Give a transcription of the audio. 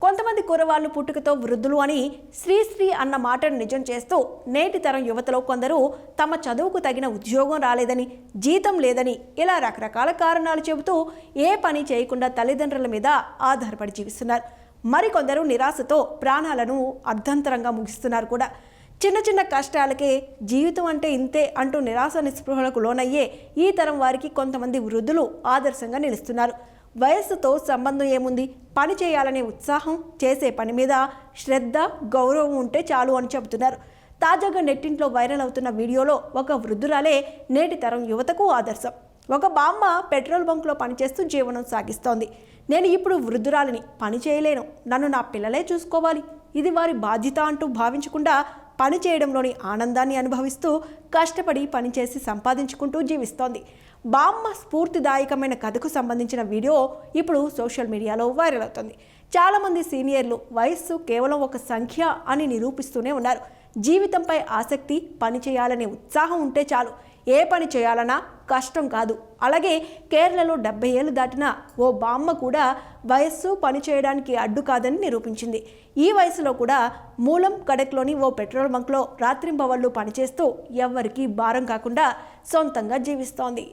కొంతమంది కుర్రవాళ్ళు పుట్టుకతో వృద్ధులు అని శ్రీశ్రీ అన్న మాటను నిజం చేస్తూ నేటి తరం యువతలో కొందరు తమ చదువుకు తగిన ఉద్యోగం రాలేదని, జీతం లేదని ఇలా రకరకాల కారణాలు చెబుతూ ఏ పని చేయకుండా తల్లిదండ్రుల మీద ఆధారపడి జీవిస్తున్నారు. మరికొందరు నిరాశతో ప్రాణాలను అర్ధంతరంగా ముగిస్తున్నారు కూడా. చిన్న చిన్న కష్టాలకే జీవితం అంటే ఇంతే అంటూ నిరాశ నిస్పృహలకు లోనయ్యే ఈ తరం వారికి కొంతమంది వృద్ధులు ఆదర్శంగా నిలుస్తున్నారు. వయస్సుతో సంబంధం ఏముంది, పని చేయాలనే ఉత్సాహం, చేసే పని మీద శ్రద్ధ, గౌరవం ఉంటే చాలు అని చెబుతున్నారు. తాజాగా నెట్టింట్లో వైరల్ అవుతున్న వీడియోలో ఒక వృద్ధురాలే నేటి తరం యువతకు ఆదర్శం. ఒక బామ్మ పెట్రోల్ బంక్లో పనిచేస్తూ జీవనం సాగిస్తోంది. నేను ఇప్పుడు వృద్ధురాలిని, పని చేయలేను, నన్ను నా పిల్లలే చూసుకోవాలి, ఇది వారి బాధ్యత అంటూ భావించకుండా పని చేయడంలోని ఆనందాన్ని అనుభవిస్తూ కష్టపడి పనిచేసి సంపాదించుకుంటూ జీవిస్తోంది. బామ్మ స్ఫూర్తిదాయకమైన కథకు సంబంధించిన వీడియో ఇప్పుడు సోషల్ మీడియాలో వైరల్ అవుతుంది. చాలామంది సీనియర్లు వయస్సు కేవలం ఒక సంఖ్య అని నిరూపిస్తూనే ఉన్నారు. జీవితంపై ఆసక్తి, పని చేయాలనే ఉత్సాహం ఉంటే చాలు, ఏ పని చేయాలన్నా కష్టం కాదు. అలాగే కేరళలో 70 ఏళ్లు దాటిన ఓ బామ్మ కూడా వయస్సు పని చేయడానికి అడ్డు కాదని నిరూపించింది. ఈ వయసులో కూడా మూలం కడక్లోని ఓ పెట్రోల్ బంక్లో రాత్రింబవళ్లు పనిచేస్తూ ఎవ్వరికీ భారం కాకుండా సొంతంగా జీవిస్తోంది.